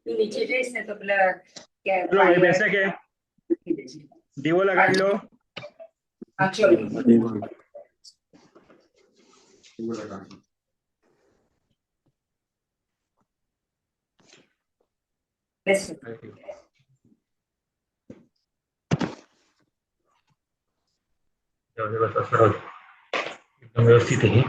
नीचे जैसे तो પેલા चलो भाई बैसे के दीवो लगा लो। एकदम व्यवस्थित है।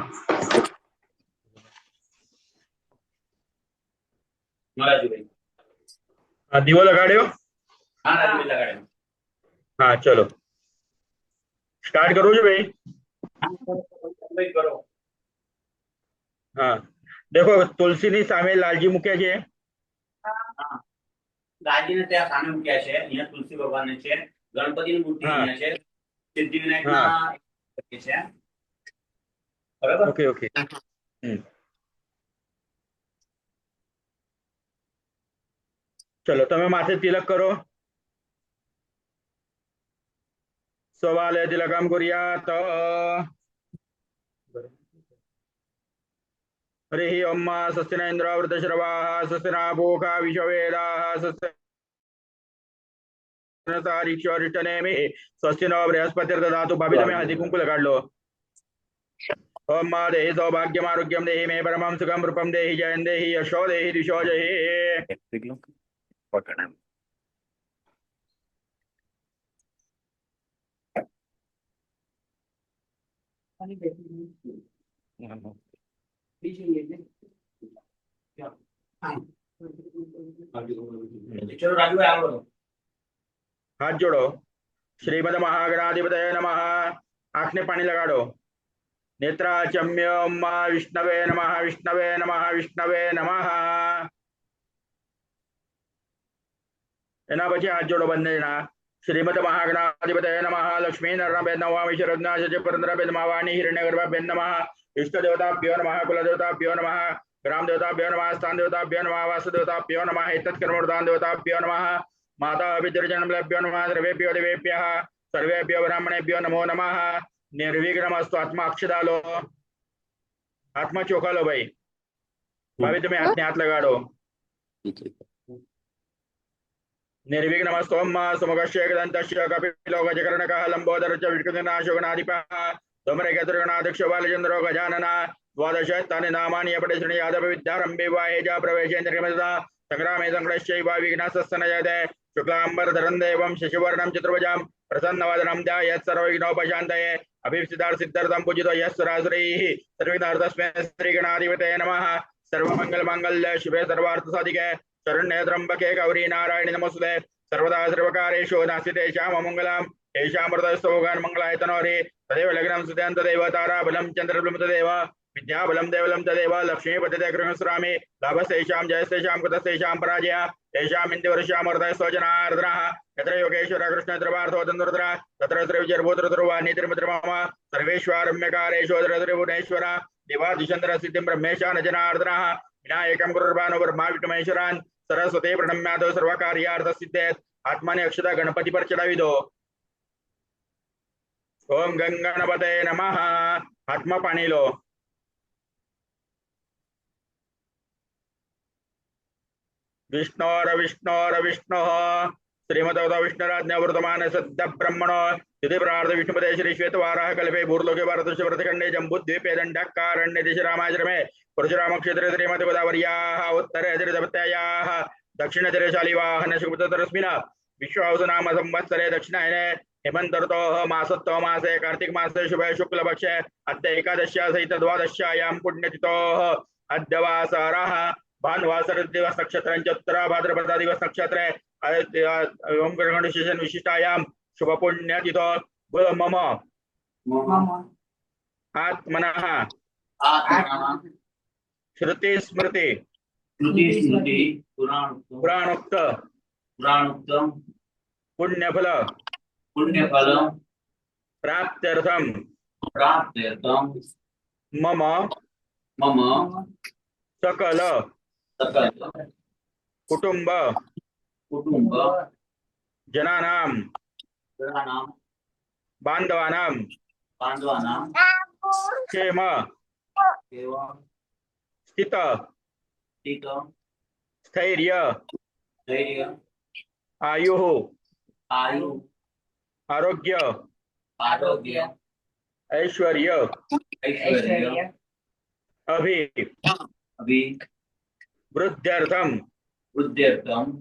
हाँ दीवो लगा रहे हो। हाँ चलो स्टार्ट करो जो भाई। हाँ देखो तुलसी ની સામે લાલજી મૂક્યા છે। લાલજીને ત્યાં સામે મૂક્યા છે। અહીંયા તુલસી ભગવાન છે, ગણપતિની મૂર્તિ અહીંયા છે, સિદ્ધિવિનાયકના છે। બરાબર ओके ओके चलो તમે માથે તિલક કરો। સવાલે તિલકમ કુર્યાત। हरिः ओम स्वस्ति न इंद्रो वृद्धश्रवाः स्वस्ति न पूषा विश्ववेदाः स्वस्ति सारीक्षरिष्टनेमि स्वस्ति नो बृहस्पतिर्दधातु। भाभी तुम्हें हल्दी कुंकु लगा लो। ओम मा देहि सौभाग्यम आरोग्यम देहि मे परमं सुखम रूपम देहि जयं देहि यशो देहि दिशो जहि। चलो राजू भाई आगे बढ़ो। हाथ जोड़ो। श्रीमद महागणाधिपतये नमः। आँख ने पानी लगा दो। नेत्राचम्य ओम विष्णवे नमः विष्णवे नमः विष्णवे नमः। एना पछी हाथ जोड़ो बंदे ना। श्रीमद महागणाधिपतये नमः। लक्ष्मी नारायण नमामि शरदनाश पुरंदर नमावाणी हिरण्यगर्भाभ्यो नमः। इष्ट देवताभ्यो नमः कुल देवताभ्यो नमः ग्राम देवताभ्यो नमः स्थान देवताभ्यो नमः वासु देवताभ्यो नमः एतत्कर्मोर्धान देवताभ्यो नमः माता पितृजनमभ्यो नमः सर्वेभ्यो देवेभ्यः सर्वेभ्यो ब्राह्मणेभ्यो नमो नमः। निर्विघ्नमस्तु। आत्मा अक्षता लो। आत्मा चोखा लो भाई। भाभी तुम्हें हाथ ने हाथ लगा दो। निर्विघ्नमस्तु। ओम सुमुखस्य एकदन्तस्य कपिलो गजकर्णकः लम्बोदरश्च विष्णुनाशो गणाधिपः तोमरेकतुर्गणाध्यक्षो बालचन्द्रो गजानना द्वादशानि नामानि अपठे शृणुयादव विद्यारम्भे वाहेजा प्रवेशेन्द्रियमदा संग्रामे संकटश्चैव विघ्नस्तनयते शुक्लाम्बरधरं देवं शशिवर्णं चतुर्भुजां प्रसन्नवदनं ध्यायेत् सर्वविघ्नोपशान्तये अभीप्सितार्थसिद्ध्यर्थं पूजितो यः सुरासुरैः सर्वविघ्नार्थस्मै श्रीगणाधिपतये नमः। सर्वमङ्गलमाङ्गल्ये शिवे सर्वार्थसाधिके शरण्ये त्र्यम्बके गौरी नारायणि नमोस्तुते सर्वदा सर्वकारेषु नास्ति तेषाम् अमङ्गलम् येषां हृदयस्थो मंगलाय तनोहरि तदेव लग्नं सुतेन तदेव ताराबलं चन्द्रबलं तदेव विद्याबलं देवलं तदेव लक्ष्मीपतिते गृहस्वामी लाभस्तेषां जयस्तेषां कृतस्तेषां पराजयः तेषाम् इन्दुवर्षां हृदयस्थो जनार्दनः यत्र योगेश्वर कृष्ण द्रवार्थो तन्द्रद्र तत्र श्रीविजयभूतरुद्रवाणी त्रिमित्रमम सर्वेश्वरम्यकारेषु त्रिभुवनेश्वर दिवादिशन्द्र सिद्धिं ब्रह्मेशान जनार्दनः विनायकं गुरुर्भानो ब्रह्मा विष्णुमहेश्वरान् सरस्वती प्रणम्यातो सर्वकार्यार्थसिद्धे आत्माने अक्षता गणपति पर चढ़ावी दो। ओम गंगणपते नमः। आत्मा पानी लो। विष्णोर विष्णोर विष्णु श्रीमद विष्णुराज्ञा वर्तमान सद्य ब्रह्मणो यदि प्रार्थ विष्णुपदे श्री श्वेतवाराह कल्पे भूर्लोके भारतवर्षखंडे जम्बूद्वीपे दंडकारण्ये दिशरामाश्रमे परशुराम क्षेत्रे श्रीमद गोदावर्याः उत्तरे त्रिदपत्यायाः दक्षिण शालिवाहन शुभतरस्मिन् विश्वावसुनाम संवत्सरे दक्षिणायने हेमंत ऋतोः मासत्तो मासे कार्तिक मासे शुभे शुक्लपक्षे अद्य एकादश्या सहित द्वादश्यायां पुण्यतिथोः अद्य वासरः भानुवासर दिवस नक्षत्र उत्तरा भाद्रपदा दिवस नक्षत्रे ओम ग्रहण विशिष्टायां शुभ पुण्यतिथो मम आत्मनः श्रुति स्मृति पुराणोक्त पुण्यफल प्राप्त्यर्थम मम सकल कुटुंब जनानां बांधवानां क्षेम स्थित स्थैर्य धैर्य, आयु, आयु, आरोग्य, आरोग्य, ऐश्वर्य, ऐश्वर्य, अभि, अभि, वृद्ध्यर्थम, वृद्ध्यर्थम,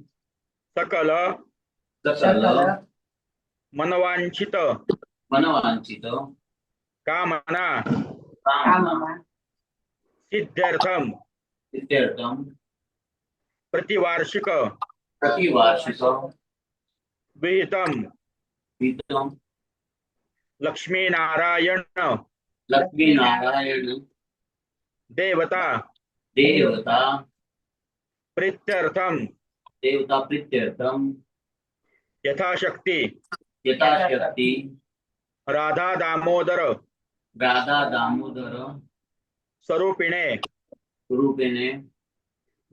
सकल, सकल, मनवांछित, मनवांछित, कामना, कामना, सिद्ध्यर्थम, सिद्ध्यर्थम, प्रतिवार्षिक, प्रतिवार्षिक, विहितम, विहितम, लक्ष्मी नारायण, लक्ष्मी नारायण, देवता, देवता, प्रीत्यर्थम, देवता प्रीत्यर्थम, यथाशक्ति, यथाशक्ति, राधा दामोदर, राधा दामोदर, स्वरूपिणे, रूपेणे,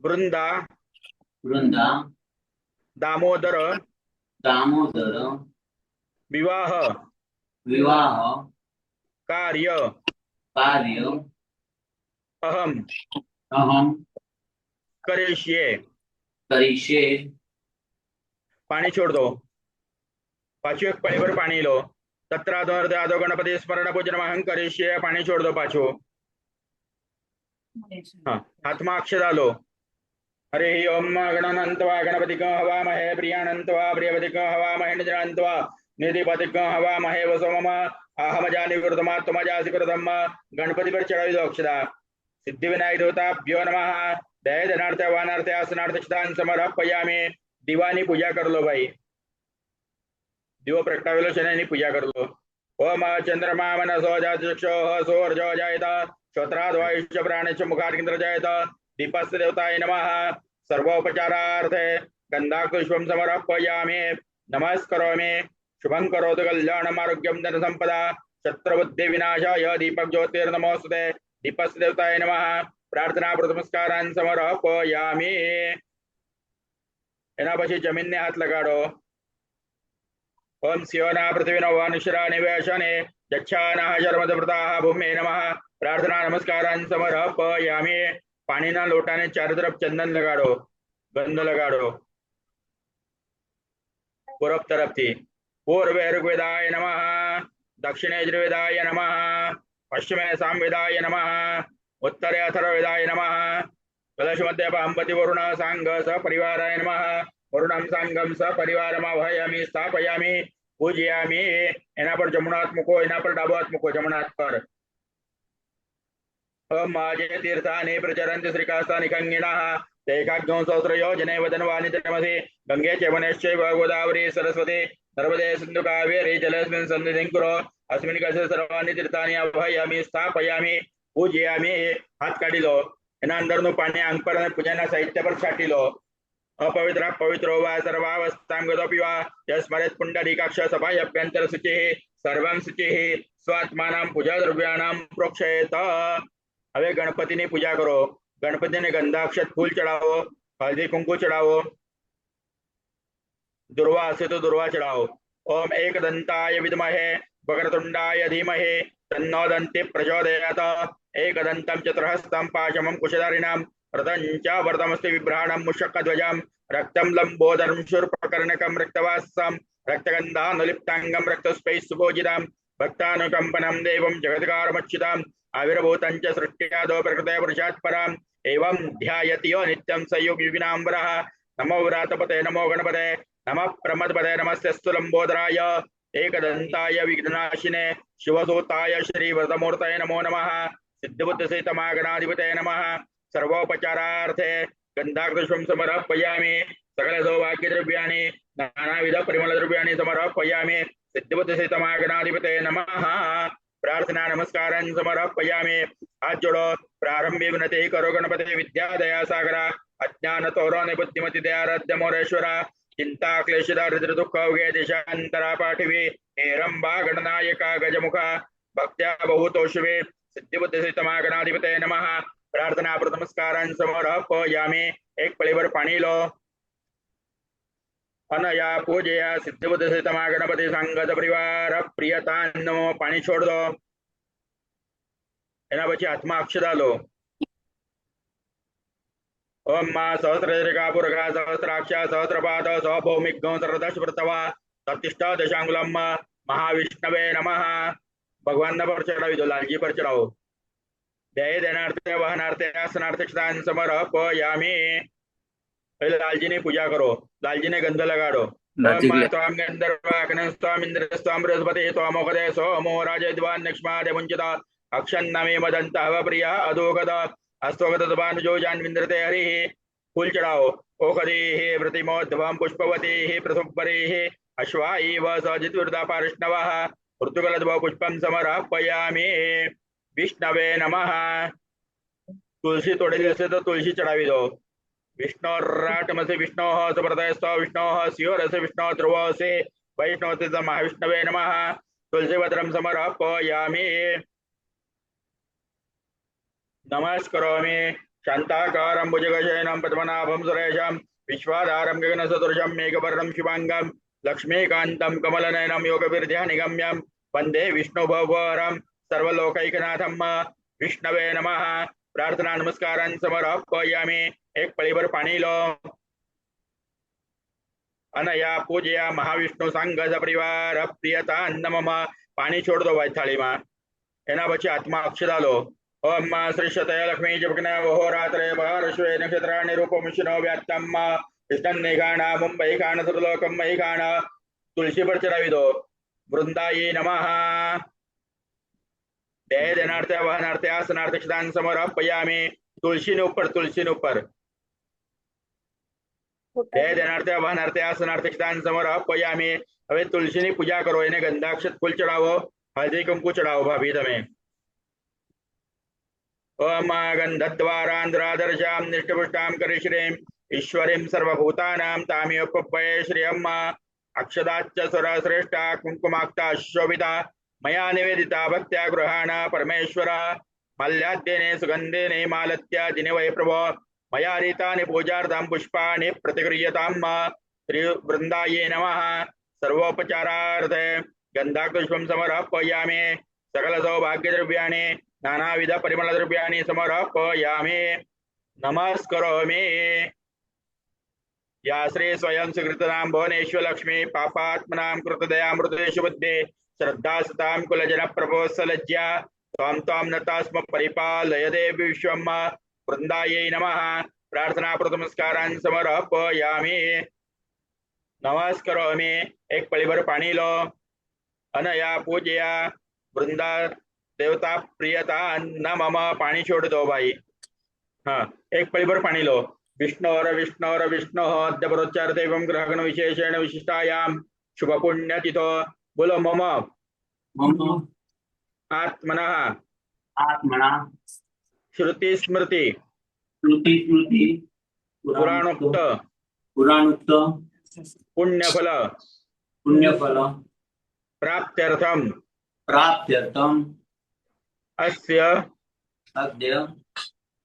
वृंदा, वृंदा, दामोदर, दामोदर, विवाह, विवाह, कार्य, कार्य, अहम, अहम, करिष्ये। करिष्ये। पानी छोड़ दो। पाछू एक पड़ी पर पानी लो। तत्रादो आदो गणपति स्मरण पूजन अहं करिष्ये। पानी छोड़ दो पाछू। हाँ, हाथ में अक्षर डालो। हरे ओम गणनंतवा गणपति को हवामहे प्रियानंतवा प्रियपति को हवामहे निजनंतवा निधिपति को हवामहे वसोम अहमजानि कृतमा तुमजासि कृतम। गणपति पर चढ़ाई दो अक्षरा। सिद्धि विनायक देवताभ्यो नमः। दया धनार्थ वानार्थ आसनार्थ चितान समर्पयामि। दीवानी पूजा कर लो भाई। दिवो प्रगटावेलो शनि पूजा कर लो। ओम चंद्रमा मनसो जाचक्षो सूर्यो जायत श्रोत्राद्वायुष्य प्राणिच मुखार्गिंद्र जायत दीपस्य देवताय नमः। सर्वोपचारार्थे गंधाक्षपुष्पं समर्पयामि। नमस्करोमि। शुभं करोतु कल्याणम् आरोग्यं धन संपदा शत्रुबुद्धि विनाशाय दीपक ज्योतिर्नमोस्तुते। दीपस्य देवताय नमः। प्रार्थना प्रथमस्कारान् समर्पयामि। एना पछी जमीन ने हाथ लगाड़ो। ओम स्योना पृथ्वीनो वानुशरा निवेशने यच्छानः शर्मदवृताः भूमे नमः। प्रार्थना नमस्कारान् समर्पयामि। पानी ना लोटा ने चारों तरफ चंदन लगाड़ो, गंध लगाड़ो। पूर्व तरफ थी। पूर्वे ऋग्वेदाय नमः, दक्षिणे यजुर्वेदाय नमः, पश्चिमे सामवेदाय नमः, उत्तरे अथर्ववेदाय नमः। कलश मध्य पांपति वरुण सांग स परिवाराय नमः। वरुणम सांगम स परिवारमभयामि स्थापयामि पूजयामि। एना पर जमुनाथ मुको, एना पर डाबोहाथ मुको जमुनाथ पर। माजे तीर्थानि प्रचरन्ति श्रीकास्तानि कंगिणः। तैकाग्नौ सहस्रयोजने वदनवानि तमसि। गंगे चैवनेश्चैव गोदावरी सरस्वती नर्मदे सिन्धु कावेरी जलेऽस्मिन् सन्निधिं कुरु। अस्मिन् कस्य सर्वाणि तीर्थानि अभयामि स्थापयामि पूजयामि। हाथ काढ़ी लो। एना अंदरनु पानी आंग पर અને પૂજાના સાહિત્ય પર છાંટી લો। अपवित्र पवित्रो वा सर्वावस्थांगतोऽपि वा यस्मरेत् पुण्डरीकाक्ष सभायाभ्यन्तर शुचिः सर्वं शुचिः स्वात्मानं पूजा द्रव्याणां प्रोक्षयेत। હવે ગણપતિની પૂજા કરો। ગણપતિને ગંધાક્ષત ફૂલ ચડાવો, હળદી કુંકુ ચડાવો, दुर्वा हसे तो दुर्वा चढ़ाओ। ओम एकदंताय विद्महे वक्रतुंडाय धीमहि तन्नो दन्ति प्रचोदयात्। एकदन्तं चतुर्हस्तं पाशमं कुशधारिणां रतं च वरदमस्ति बिभ्राणं मुषकध्वजं रक्तं लंबोदरं शूर्पकर्णकं रक्तवासं रक्तगन्धानुलिप्ताङ्गं रक्तस्पैः सुभोजितं भक्तानुकम्पनं देवं जगत्कारमच्युतं आविर्भूतं च सृष्ट्यादो प्रकृते पुरुषात् परम् एवं ध्यायति यो नित्यं स योगिनाम्बरः। नमो व्रातपते नमो गणपते नमः प्रमदपते नमस्तेस्तु लंबोदराय एकदंताय विघ्ननाशिने शिवसूताय श्रीव्रतमूर्तये नमो नमः। सिद्धिबुद्धिसहितमागणाधिपतये नमः। सर्वोपचारार्थे गन्धाकृष्णं समर्पयामि। सकल सौभाग्यद्रव्याणि नानाविध परिमलद्रव्याणि समर्पयामि। सिद्धिबुद्धिसहितमागणाधिपतये नमः। प्रार्थना नमस्कारान् समर्पयामि। हाथ जोड़ो। प्रारंभी विनति करो गणपति विद्या दया सागरा अज्ञान तोरो बुद्धिमति दयाराध्य मोरेश्वरा चिंता क्लेश दारिद्र दुख अवगे दिशांतरा पाठिवी हेरंबा गणनायका गजमुखा भक्त्या बहुतोषिवे सिद्धि बुद्धि सहितमागणाधिपतये नमः। प्रार्थना प्रथमस्कारान् समर्पयामि। एक पळीभर पाणी लो। अनया पूजया सिद्धि बुद्धि सहितमागणपति संगत परिवार प्रियतान् नमो। पाणी छोड़ दो। एना पछी हाथमां अक्षता लो। ओम मा सहस्रका पुरगा सहस्राक्ष सहस्रपाद सौभौमिक सरदश वृतवा तत्तिष्ठ दशांगुलम महाविष्णवे नमः। भगवान पर चढ़ावी दो, लालजी पर चढ़ाओ। दया देनार्थे वहनार्थे आसनार्थे स्थान समर्पयामि। पहले लालजी ने पूजा करो, लालजी ने गंध लगाड़ो। ओम मा त्वाम गंधर्वाकनं स्वाम इंद्र स्वाम बृहस्पति स्वाम ओकदे सोमो राजद्वान नक्ष्मादे मुंजता अक्षन्नमे मदंतः प्रिया अधोगद अस्तोगतबानुजो जान्विन्द्रते हरिः। फूल चढ़ाओ। ओकदे प्रतिमोध्वम पुष्पवती प्रसुपरे अश्वाईव सजितुर्दा पार्ष्णवः ऋतुकलद्भव पुष्पं समर्पयामि। विष्णवे नमः। तुलसी तोड़ेली असेल तर तुलसी चढ़ावी दो। विष्णोराटमसे विष्णो सुप्रदयस्थ विष्णो स्योरसे विष्णो ध्रुवसे वैष्णवते महाविष्णवे नमः। तुलसीपत्रं समर्पयामि। नमस्करोमि। शान्ताकारं भुजगशयनं पद्मनाभं सुरेशं विश्वाधारं गगनसदृशं मेघवर्णं शुभांगं लक्ष्मीकान्तं कमलनयनं योगविद्यानिगम्यं वन्दे विष्णुभवरं सर्वलोकैकनाथं विष्णवे नमः। प्रार्थना नमस्कारान् समर्पयामि। एक पळीभर पाणी लो। अनया पूजया महाविष्णु संघ परिवार प्रियता नमः। पाणी छोड़ दो भाई थाली में। एना पछी आत्मा अक्षरा लो। ओम श्रीशतय लक्ष्मी जपकन वहोरात्रे भारश्वे नक्षत्राणि रूपमिशिनो व्यात्तम कृष्णन निघाणा मुंबई खान सुरलोकम मही खान। तुलसी पर चढ़ावी दो। वृंदाये नमः। दया देनार्थे वहनार्थे आसनार्थे क्षदान समर्पयामि। तुलसी ने ऊपर, तुलसी ने ऊपर। दया देनार्थे वहनार्थे आसनार्थे क्षदान समर्पयामि। हवे तुलसी ની પૂજા કરો, એને ગંધાક્ષત ફૂલ ચડાવો, હળદી કંકુ ચડાવો ભાભી તમે। ओम गंधद्वारांध्रादर्शां निष्ठपुष्टां करिश्रीं ईश्वरीं सर्वभूतानां तामियोपपये श्रियम् अक्षदाच्च सुरश्रेष्ठा कुंकुमाक्ता शोभिता मया निवेदिता भक्त्या गृहाण परमेश्वर मल्याद्येने सुगंधेने मालत्यादिने वै प्रभो मया रीतानि पूजार्थं पुष्पाणि प्रतिगृह्यतां। श्री वृंदाये नमः। सर्वोपचारार्थे गंधापुष्पं समर्पयामि। सकल सौभाग्यद्रव्याणि नानाविध परिमल द्रव्याणि समर्पयामि। नमस्करोमि। या श्री स्वयं सुकृतनां भुवनेश्वर लक्ष्मी पापात्मनां कृतदयामृतेषु बुद्धे श्रद्धा सतां कुलजन प्रभोत्सलज्जा त्वां त्वां नतास्म परिपालय देवी विश्वम्। वृंदायै नमः। प्रार्थना प्रथमस्कारान् समर्पयामि। नमस्करोमि। एक पळीभर पाणी लो। अनया पूजया वृंदा देवता प्रियता नमः। पानी छोड़ दो भाई। हाँ, एक पळीभर पाणी लो। विष्णोर विष्णोर विष्णो अद्यपरोच्चार देवं ग्रहगण विशेषेण विशिष्टायां शुभ पुण्यतिथो। बोलो मम मम आत्मनः आत्मना श्रुति स्मृति श्रुति स्मृति पुराणोक्त पुराणोक्त पुण्यफल पुण्यफल प्राप्त्यर्थम प्राप्त्यर्थम अस्य अद्य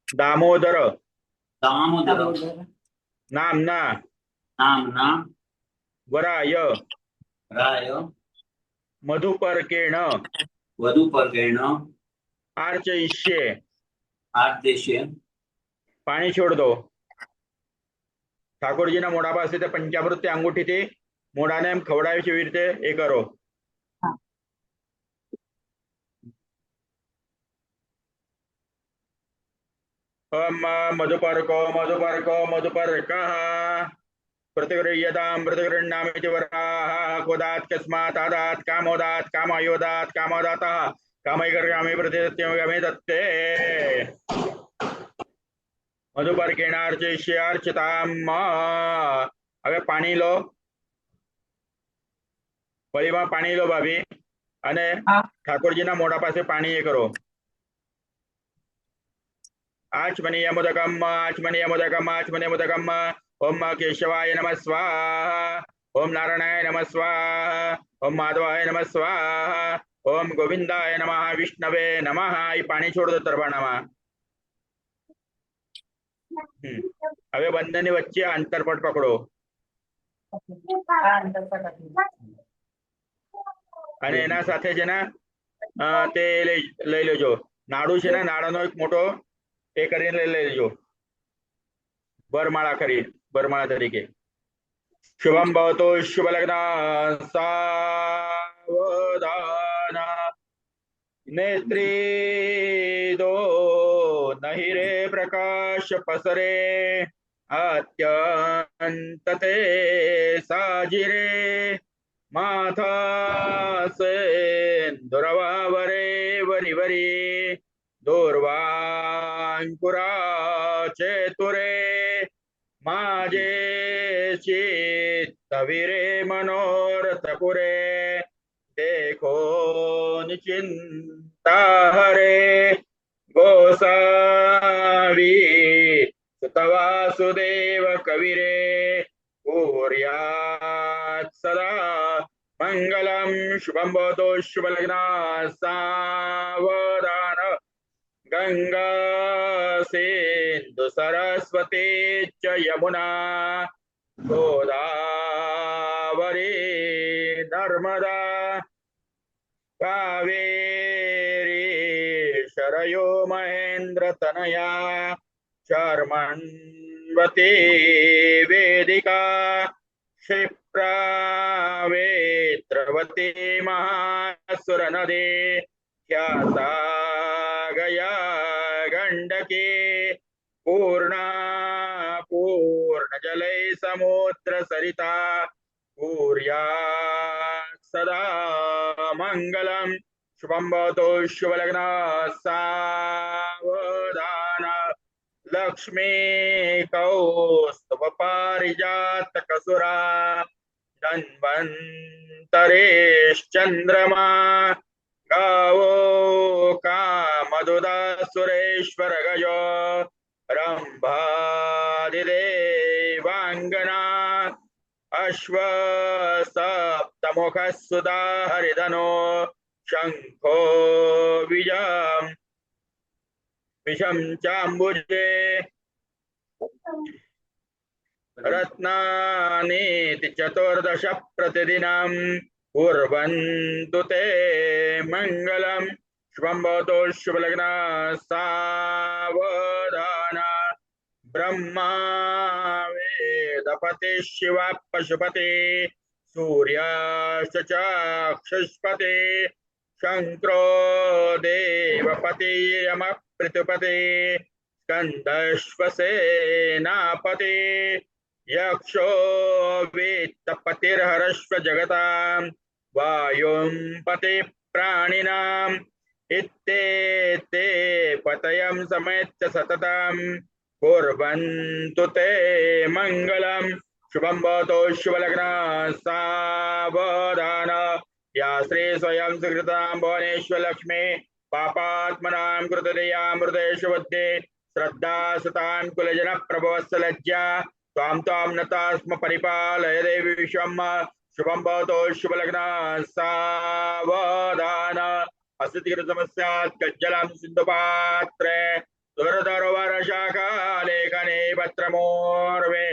दामोदर दामोदर नाम्ना नाम्ना वराय राय मधुपर्केण वधूपर्केण आर्चयिष्ये। आदेशे पाणी छोड़ दो। ठाकुरजी ना मोड़ा पास पंचामृत अंगूठी थी मोड़ा ने खवड़ावी केवी रीते ए करो। ओम मधुपर्को मधुपर्को मधुपर्कः प्रतिगृह्यतां प्रतिगृह्णामि वराः कोदात् कस्मात् आदात् कामोदात् कामयोदात् कामोदातः कामैकर्यामि प्रतिदत्यमि दत्ते। मधुपर्केणार्चयिष्यार्चिताम्। હવે પાણી લો। પળીમાં પાણી લો ભાભી અને ઠાકોરજીના મોઢા પાસે પાણી એ કરો। आचमनीय मुदकम आचमनीय मुदकम आचमनीय मुदकम। ओम केशवाय नमः स्वाहा। ओम नारायणाय नमः स्वाहा। ओम माधवाय नमः स्वाहा। ओम गोविंदाय नमः विष्णवे नमः। ये पानी छोड़ दो तरबाणाમાં। હવે બંનેની વચ્ચે અંતરપટ પકડો અને એના સાથે છે ને તે લઈ લેજો। નાડું છે ને નાડાનો એક મોટો એ કરીને લઈ લેજો। वरमाला खरी वरमाला तरीके शुभम भवतु शुभ लग्न सावधान नेत्री दो नहीं रे प्रकाश पसरे अत्यंत ते साजिरे माथा से दुर्वावरे वरी वरी दूर्वांकुरा चेतुरे माझे चित्तविरे मनोरथ पुरे देखो निचिंता हरे गोसावी सुतवासुदेव कविरे कुर्यात् सदा मंगलम शुभम भवतु शुभ लग्न सावधान गंगा सिंधु सरस्वती च यमुना गोदावरी नर्मदा कावेरी शरयो महेंद्र तनया शर्मण्वती वेदिका क्षिप्रा वेत्रवती महासुर नदी ख्याता गया गंडकी पूर्णा पूर्ण जलै समुद्र सरिता कुर्यात् सदा मंगलम शुभम भवतु शुभ लग्न सावधान लक्ष्मी कौस्तुभ पारिजात कसुरा धन्वन्तरेश्चन्द्रमा गावो कामदुदा सुरेश्वर गजो रंभादिदेवांगना अश्व सप्तमुख सुधा हरिधनो शंखो विजम विषम चाम्बुजे रत्नानीति चतुर्दश प्रतिदिनं कुर्वन्तु ते मंगलम शुभम भवतु शुभ लग्न सावधान ब्रह्मा वेदपति शिव पशुपति सूर्याश्चक्षुष्पति शंकरो देवपति यम पृथुपति स्कंदश्वसेनापति यक्षो वित्तपतिर्हरश्व जगतां वायुं पति प्राणिनां इत्ते पतयं समेत्य सततं कुर्वन्तु ते मंगलम शुभम भवतु शुभ लग्न सावधान या श्री स्वयं सुकृतां भुवनेश्वर लक्ष्मी पापात्मनां कृतदया मृदेश बुद्धि श्रद्धा सुतां कुलजन प्रभवत्सलज्जा त्वां त्वां नतास्म परिपालय देवी विश्वम् शुभम भवतु शुभ लग्न सावधान अस्थिकृतमस्यात् कज्जलं सिन्धुपात्रे दुर्धरोवर शाखा लेखने पत्रमोर्वे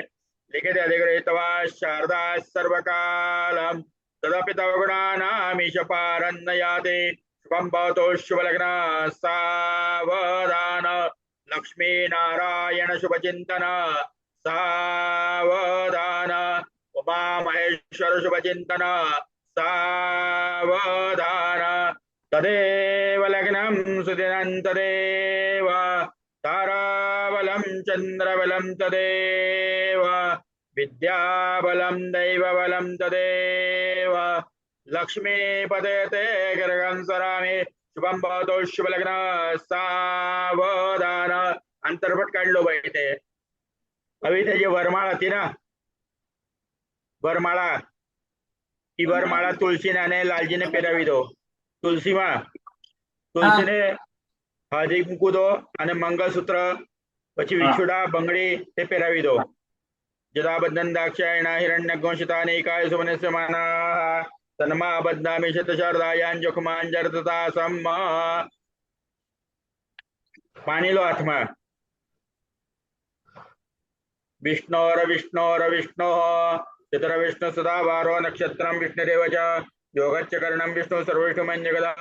लिखित अधिगृहीत्वा शारदा सर्वकालं तदपि तव गुणानामीश पारन्नयाति शुभम भवतु शुभ लग्न सावधान लक्ष्मी नारायण शुभ चिंतन सावधान उमा महेश्वर शुभ चिंतन सावधान तदेव लग्नं सुदिनं तदेव ताराबलं चंद्रबलं तदेव विद्याबलं दैवबलं तदेव लक्ष्मीपदे ते गर्गं स्वरामि शुभम भवतु शुभ लग्न सावधान अंतर्भट काढलो बाई ते अभी त्याची वरमाळा ती ना वरमाळा ती वरमाळा तुळशीने लालजीने पेरावी दो तुलसीमा तुलसीने हळदी कुंकू दो અને મંગળસૂત્ર પછી વિછુડા બંગડી તે પહેરાવી દો જદાબદ્ધન દાક્ષાયણ હિરણ્યઘોષિતાનેકાય સુમનસ્યમાના તન્મા બદ્ધામિ શતશારદાયાન જોખમાંજરતતા સમ્મ પાણી લો હાથમાં विष्णोर विष्णोर विष्णो चतुर विष्णु सदा वारो नक्षत्रम विष्णुरेव च योगच्च कर्णं विष्णु सर्वविष्णुमन्यगदा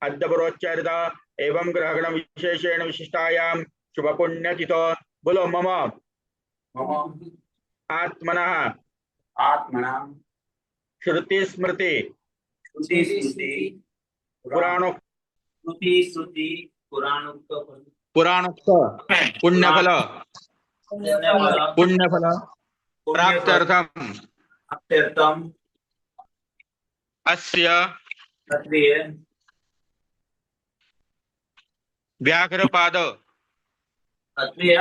अद्यपुरोच्चारिता एवं ग्रहगण विशेषेण विशिष्टायां शुभ पुण्यतिथो बोलो मम मम आत्मनः आत्मना श्रुति स्मृति श्रुति स्मृति पुराणोक्त श्रुति पुराणोक्त पुराणोक्त पुण्यफल पुण्यफल प्राप्त्यर्थम अत्यर्थम अस्य तत्वीय व्याघ्रपाद तत्वीय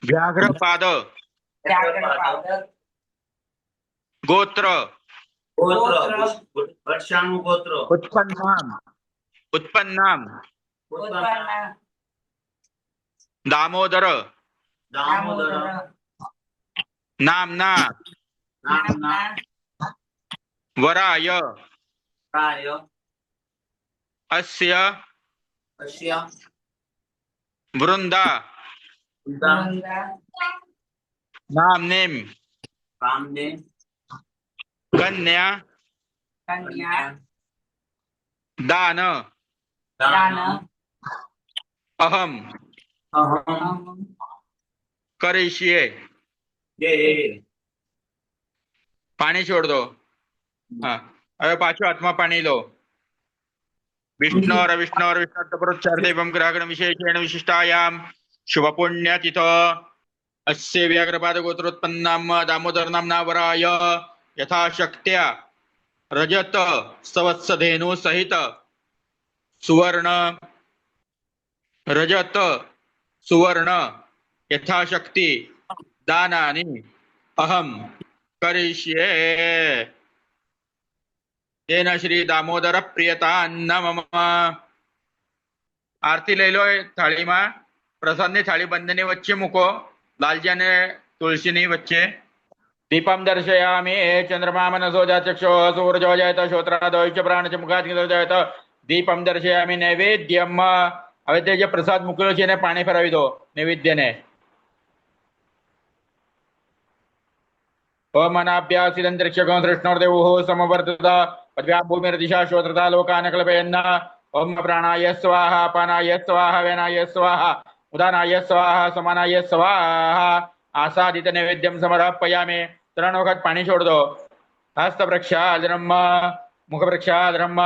व्याघ्रपाद गोत्र गोत्र वर्षाणु गोत्र उत्पन्नाम दामोदर दामोदर नामना नामना वराय प्राय अस्य अस्य वृंदा नामनेम कामने कन्या दान अहम अहम करिष्ये ये पानी छोड़ दो हाँ अरे पाछो आत्मा पानी लो विष्णु और विष्णु देवम ग्रहण विशेषेण विशिष्टायाम शुभ पुण्यतिथ अस्य व्याघ्रपाद गोत्रोत्पन्नाम दामोदर नामना वराय यथाशक्त्या रजत सवत्सधेनु सहित सुवर्ण रजत सुवर्ण यथाशक्ति दानानि अहम करिष्ये तेन श्री दामोदर प्रियता अन्न मम आरती લઈ લો થાળીમાં પ્રસાદની થાળી બંનેની વચ્ચે મૂકો લાલજી અને તુલસીની વચ્ચે दीपम दर्शयामि चंद्रमा मनसो जाचक्षो सूर्यो जायत श्रोत्रादोच प्राण च मुखात जायत दीपम दर्शयामि नैवेद्यम હવે તે જે પ્રસાદ મૂકેલો છે એને પાણી ફરાવી દો નૈવેદ્યને ओमनाभ्यासिदंतरिक्षको कृष्णोर्देवो समवर्तत पद्भ्यां भूमिर्दिशा श्रोत्रता लोकान् कल्पयन् ओम प्राणाय स्वाहा अपानाय स्वाहा व्यानाय स्वाहा उदानाय स्वाहा समानाय स्वाहा आसादित नैवेद्यम समर्पयामि 3 वखत पाणी छोड़ दो हस्त प्रक्षालनम मुख प्रक्षालनम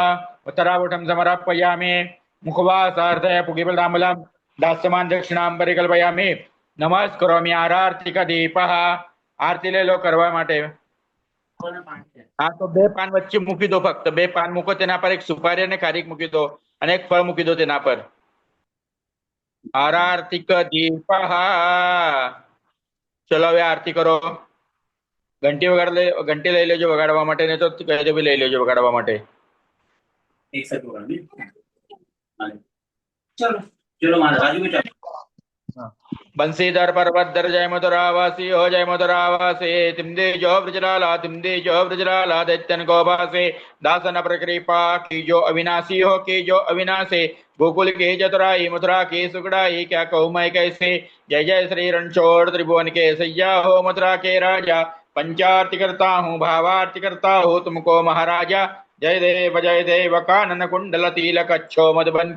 उत्तरावुटम समर्पयामि मुखवासार्थय पुगिबलदाम्बलम दास्यमान दक्षिणां परिकल्पयामि नमस्करोमि आरार्तिक दीपः आरती ले लो करवा माटे हाँ तो 2 पान वच्चे मूकी दो फक्त 2 पान मूको तेना पर एक सुपारी અને ખારીક મૂકી દો અને એક ફળ મૂકી દો તેના પર आरार्तिक दीपः चलो હવે આરતી કરો ઘંટી લઈ લેજો વગાડવા માટે ને તો કહેજો બી લઈ લેજો વગાડવા માટે एक साथ होगा नहीं चलो चलो महाराज राजू भी चलो बंसीधर पर्वतधर जय मधुरावासी हो जय मधुरावासी तिमदे जो ब्रजलाला दैत्यन गोभासे दासन प्रकृपा की जो अविनाशी हो की जो अविनाशी गोकुल के चतुराई मथुरा की सुगड़ाई क्या कहूँ मैं कैसे जय जय श्री रणछोड़ त्रिभुवन के सैया हो मथुरा के राजा पंचार्ति करता हूँ भावार्ति करता हूँ तुमको महाराजा जय देव कानन कुंडल तिलक अच्छो मधुबन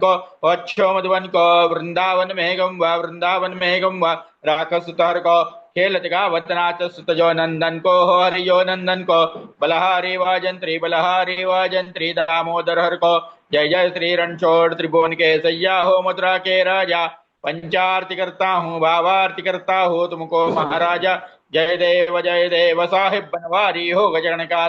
को वृंदावन में गम वा राखस सुतर को खेलत गावत नाच सुत जो नंदन को हो हरियो नंदन को बलहारी वाजंत्री दामोदर हर को जय जय श्री रणछोड़ त्रिभुवन के सैया हो मथुरा के राजा पंचार्ति करता हूँ भावार्ति करता हूँ तुमको महाराजा जय देव साहिब बनवारी हो गजगण का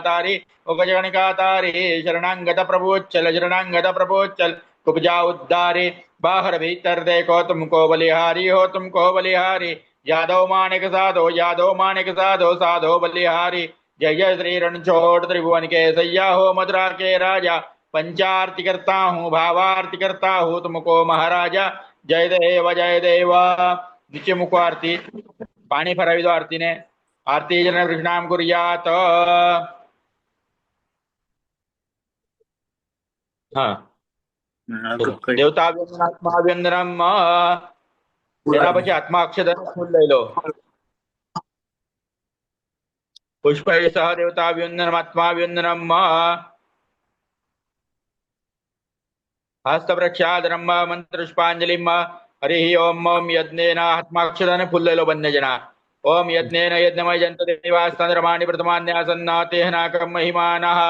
तारी शरणांगत प्रभुचल कुब्जा उद्धारी बाहर भीतर देखो तुमको बलिहारी यादव माणिक साधो बलिहारी जय जय श्री रणछोड़ त्रिभुवन के सैया हो मथुरा के राजा पंचार्ति करता हूँ भावार्ति करता हूँ तुमको महाराजा जय देव नीचे मुको आरती पाणी फरावी दो आरतीने आरती जन कृष्णाम कुर्यात हाँ देवताभ्यंदनम तेना પછી આત્મા અક્ષદન ફૂલ લઈ લો પુષ્પૈ સહ દેવતાભ્યંદનમ આત્માભ્યંદનમ હસ્ત પ્રક્ષાલનમ મંત્રપુષ્પાંજલિમ हरि ओम ओम यज्ञेन आत्माक्षराने फुललेलो बन्ने जना ओम यज्ञेन यज्ञमय जंत देवास्तंद्रमाणि प्रथमान्यासन्ना तेहनाकं महिमानः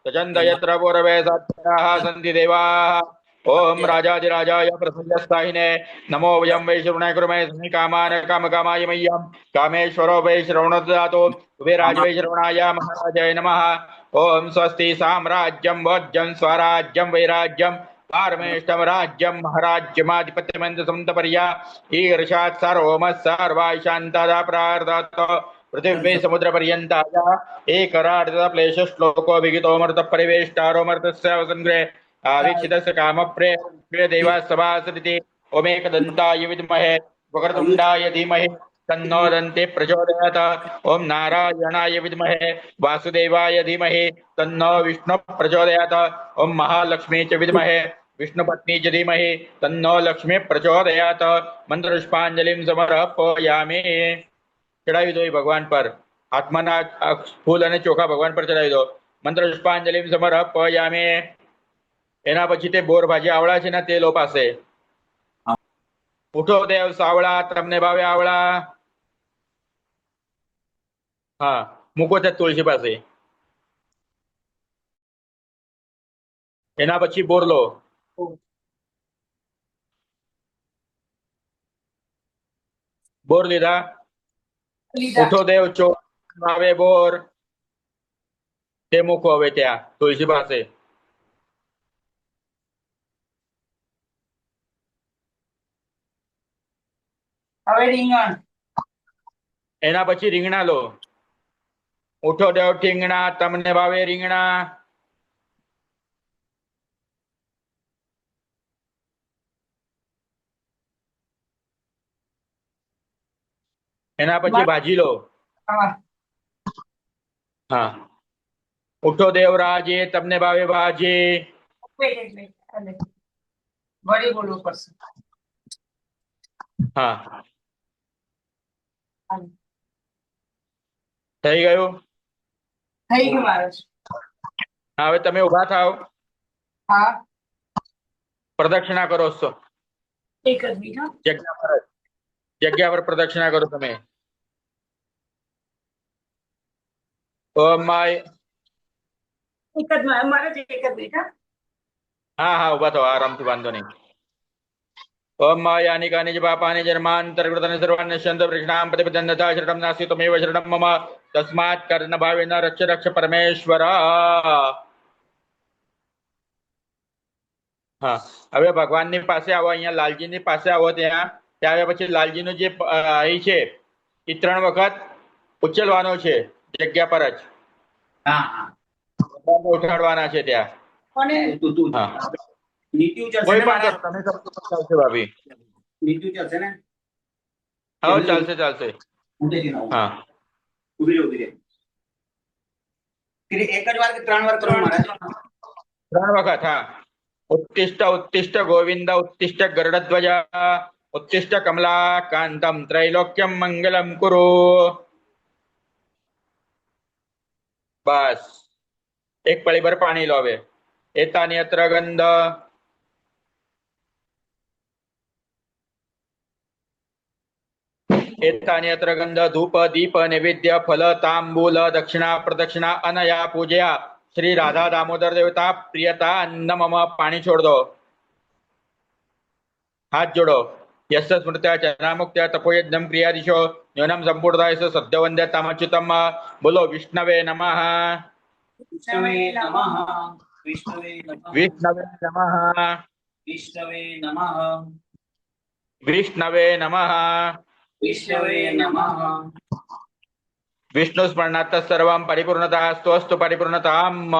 सचन्द यत्र पूर्वे सत्याः सन्ति देवाः ओम राजाधिराजाय प्रसन्नस्ताहिने नमो वयं वै श्रवणाय कुर्महे कामान कामकामाय मह्यं कामेश्वरो वै श्रवणददातु कुबेराज वै श्रवणाय महाराजाय नमः ओम स्वस्ति साम्राज्यं वज्रं स्वराज्यं वैराज्यं पारमेष्टम राज्यं महाराज्यमाधिपत्यमंत समुद्रपर्या ईर्षात् सर्वमः सर्वाय शान्तादा प्रार्धात् पृथिवी समुद्र पर्यन्ताय एकरार्ध क्लेश श्लोको विगितोमर्थ परिवेष्टारोमर्थस्य संग्रहे आवीक्षितस्य कामप्रिय देवा सभासरिति ओमेकदन्ताय विद्महे वक्रतुण्डाय धीमहि तन्नो दन्ते प्रचोदयात् ओम नारायणाय विद्महे वासुदेवाय धीमहि तन्नो विष्णु प्रचोदयात् ओम महालक्ष्मी च विद्महे विष्णुपत्नी च धीमहि तन्नो लक्ष्मी प्रचोदयात् मंत्र पुष्पांजलिं समर्पयामि चढ़ावी दो भगवान पर आत्माना फूल અને ચોખા ભગવાન પર ચડાવી દો મંત્ર પુષ્પાંજલિ સમર્પયામિ એના પછી તે બોર ભાજી આવળા છે ને તે લો પાસે ઉઠો દેવ સાવળા તમને ભાવે આવળા હા મૂકો તે તુલસી પાસે એના પછી બોર લો બોર લીધા ઉઠો દેવ ચો આવે બોર તે મૂકો હવે ત્યાં તુલસી પાસે હવે રીંગણ એના પછી રીંગણા લો ઉઠો દેવ ઠીંગણા તમને ભાવે રીંગણા એના પછી ભાજી લો હા હા ઉઠો દેવરાજે તમને ભાવે ભાજી વળી બોલવું પડશે હા થઈ ગયું થઈ ગયું મારે હા હવે તમે ઉભા થાવ હા પ્રદક્ષિણા કરો છો એક જ મિનિટ હા જગ્યા પર પ્રદક્ષિણા કરો તમે ઓમ માય એક જ મારે એક જ મિનિટ હા હા હા ઉભા થાવ આરામથી વાંધો નહીં ओम यानि कानि च पापानि जन्मान्तर्कृतानि सर्वाणि नश्यन्तु वृषणां प्रतिपदन्नता शरणं नास्ति त्वमेव शरणं मम तस्मात् कर्णभावेन रक्ष रक्ष परमेश्वर હા હવે ભગવાનની પાસે આવો અહીંયા લાલજીની પાસે આવો ત્યાં ત્યારે પછી લાલજીનું જે અહીં છે એ 3 વખત ઉચ્ચલવાનો છે જગ્યા પર જ હા હા ભગવાનને ઉઠાડવાના છે ત્યાં કોને તું હા નીતિ ચાલશે કોઈ ને પણ મારા કરો, તમે કરશો તો ચાલશે ભાભી નીતિ ચાલશે ને હા ચાલશે ચાલશે ઉઠે છે ના હા ઉભી રે કે એક જ વાર કે 3 વાર કરવાનું મારે 3 વખત હા उत्तिष्ठ उत्तिष्ठ गोविंद उत्तिष्ठ गरुडध्वज उत्तिष्ठ कमलाकांतं त्रैलोक्यं मंगलम कुरु बस एक पळीभर पाणी लो હવે एतानि अत्र गंध एतानि अत्र गंध धूप दीप नैवेद्य फल तांबूल दक्षिणा प्रदक्षिणा अनया पूजया श्री राधा दामोदर देवता प्रियता अन्न मम पानी छोड़ दो हाथ जोड़ो यस्य स्मृत्या चनामुक्त्या तपोयज्ञं क्रियादिशो न्यूनं संपूर्णताय सद्य वंद्य तामच्युतम बोलो विष्णवे नमः विष्णवे नमः विष्णवे नमः विष्णवे नमः विष्णवे नमः विष्णवे नमः विष्णवे नमः विष्णु स्मरणात् सर्वं परिपूर्णता स्तोस्तु परिपूर्णताम्